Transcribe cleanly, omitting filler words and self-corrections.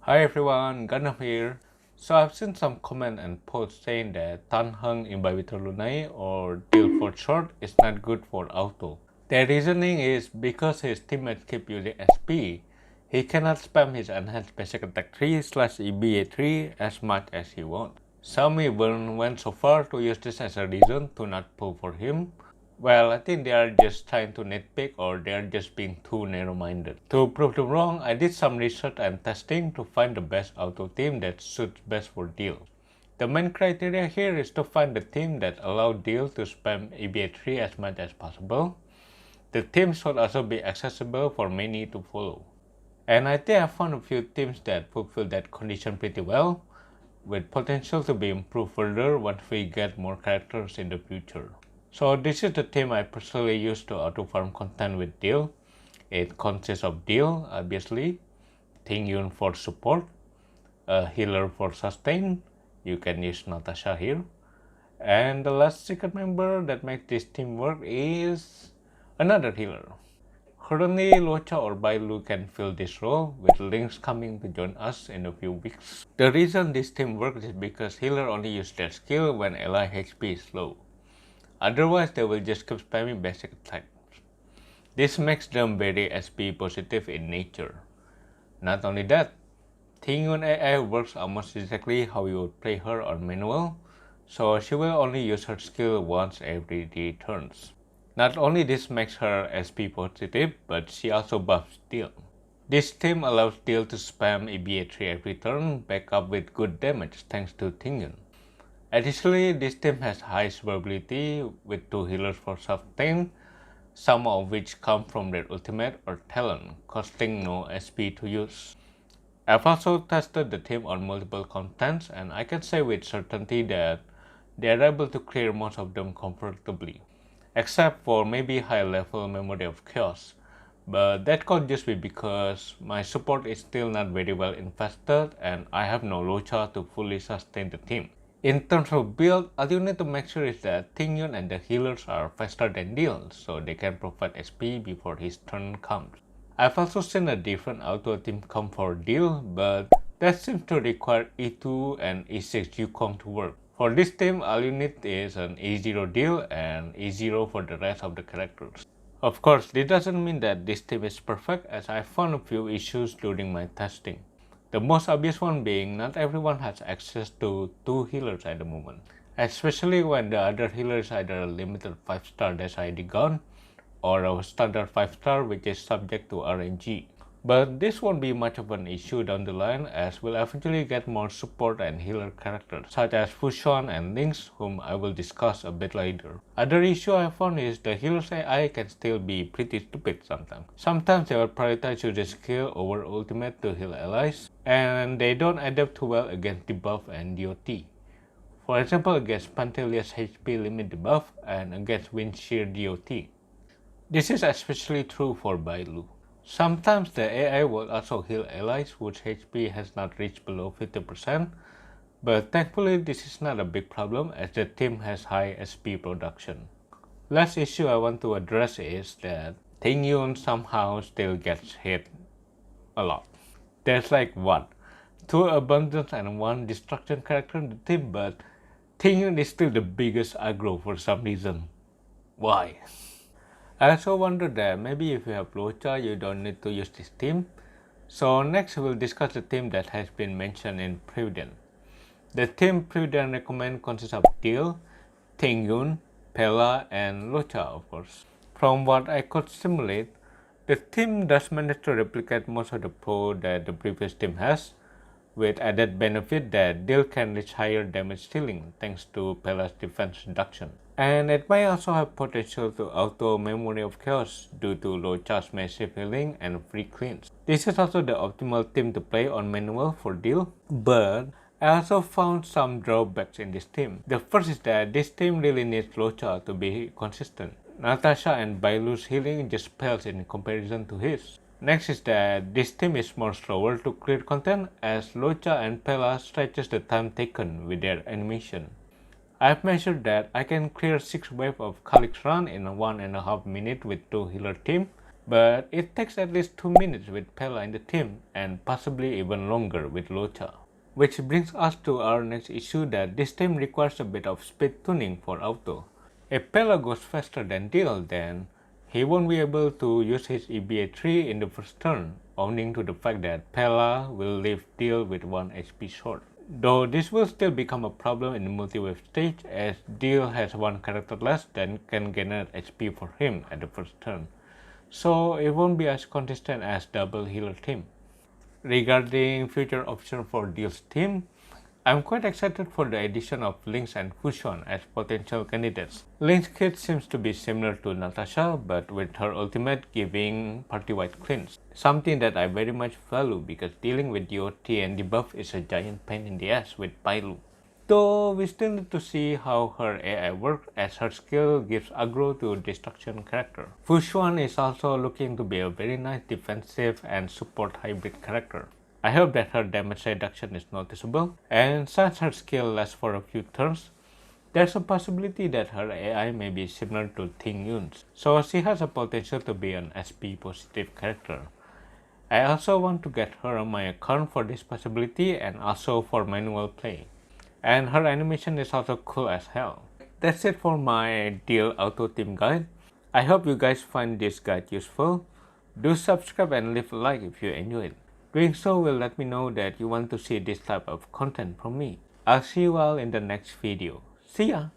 Hi everyone, Ganam here. So I've seen some comment and posts saying that Tan Heng in Baibitor Lunai or Deal for short is not good for auto. Their reasoning is because his teammates keep using SP, he cannot spam his enhanced basic attack 3/EBA3 as much as he wants. Some even went so far to use this as a reason to not pull for him. Well, I think they are just trying to nitpick or they are just being too narrow-minded. To prove them wrong, I did some research and testing to find the best auto team that suits best for Deal. The main criteria here is to find the team that allows Deal to spam EBA3 as much as possible. The team should also be accessible for many to follow. And I think I found a few teams that fulfill that condition pretty well, with potential to be improved further once we get more characters in the future. So this is the team I personally use to auto-farm content with Deal. It consists of Deal, obviously, Ting Yun for support, a healer for sustain, you can use Natasha here, and the last secret member that makes this team work is another healer. Currently, Locha or Bailu can fill this role, with Lynx coming to join us in a few weeks. The reason this team works is because healer only use their skill when ally HP is low. Otherwise, they will just keep spamming basic attacks. This makes them very SP positive in nature. Not only that, Tingyun AI works almost exactly how you would play her on manual, so she will only use her skill once every 3 turns. Not only this makes her SP positive, but she also buffs Deal. This team allows Deal to spam EBA3 every turn, back up with good damage thanks to Tingyun. Additionally, this team has high survivability with 2 healers for sustain, some of which come from their ultimate or talent, costing no SP to use. I've also tested the team on multiple contents and I can say with certainty that they are able to clear most of them comfortably, except for maybe high level Memory of Chaos, but that could just be because my support is still not very well invested and I have no Locha to fully sustain the team. In terms of build, all you need to make sure is that Tingyun and the healers are faster than Deal, so they can provide SP before his turn comes. I've also seen a different auto team come for Deal, but that seems to require E2 and E6 Yukong to work. For this team, all you need is an E0 Deal and E0 for the rest of the characters. Of course, this doesn't mean that this team is perfect, as I found a few issues during my testing. The most obvious one being not everyone has access to 2 healers at the moment, especially when the other healer is either a limited 5-star ID gun or a standard 5-star which is subject to RNG. But this won't be much of an issue down the line as we'll eventually get more support and healer characters such as Fushon and Lynx, whom I will discuss a bit later. Other issue I found is the healer's AI can still be pretty stupid sometimes. Sometimes they will prioritize using skill over ultimate to heal allies, and they don't adapt too well against debuff and DOT. For example, against Pantelia's HP limit debuff and against Wind Shear DOT. This is especially true for Bailu. Sometimes the AI will also heal allies whose HP has not reached below 50%, but thankfully this is not a big problem as the team has high SP production. Last issue I want to address is that Tingyun somehow still gets hit a lot. There's like what? 2 abundance and 1 destruction character in the team, but Tingyun is still the biggest aggro for some reason. Why? I also wonder that maybe if you have Locha, you don't need to use this team. So next we'll discuss the team that has been mentioned in Prudent. The team Prudent recommend consists of Deal, Tingyun, Pela, and Locha of course. From what I could simulate, the team does manage to replicate most of the pro that the previous team has, with added benefit that Deal can reach higher damage ceiling thanks to Pela's defense reduction. And it may also have potential to auto Memory of Chaos due to Locha's massive healing and free cleans. This is also the optimal team to play on manual for Deal, but I also found some drawbacks in this team. The first is that this team really needs Locha to be consistent. Natasha and Bailu's healing just pales in comparison to his. Next is that this team is more slower to clear content as Locha and Pela stretches the time taken with their animation. I've measured that I can clear 6 waves of Calyx run in 1.5 minutes with 2 healer team, but it takes at least 2 minutes with Pela in the team and possibly even longer with Lota. Which brings us to our next issue that this team requires a bit of speed tuning for Auto. If Pela goes faster than Deal, then he won't be able to use his EBA 3 in the first turn, owing to the fact that Pela will leave Deal with 1 HP short. Though this will still become a problem in the multi-wave stage as Deal has 1 character less that can generate HP for him at the first turn, so it won't be as consistent as double healer team. Regarding future options for Deal's team, I'm quite excited for the addition of Lynx and Fusion as potential candidates. Lynx's kit seems to be similar to Natasha, but with her ultimate giving party-wide cleanse, something that I very much value because dealing with DOT and debuff is a giant pain in the ass with Pailu. Though we still need to see how her AI works as her skill gives aggro to destruction character. Fusion is also looking to be a very nice defensive and support hybrid character. I hope that her damage reduction is noticeable, and since her skill lasts for a few turns, there's a possibility that her AI may be similar to Ting Yun's, so she has a potential to be an SP positive character. I also want to get her on my account for this possibility and also for manual play. And her animation is also cool as hell. That's it for my Deal Auto Team guide. I hope you guys find this guide useful. Do subscribe and leave a like if you enjoyed it. Doing so will let me know that you want to see this type of content from me. I'll see you all in the next video. See ya!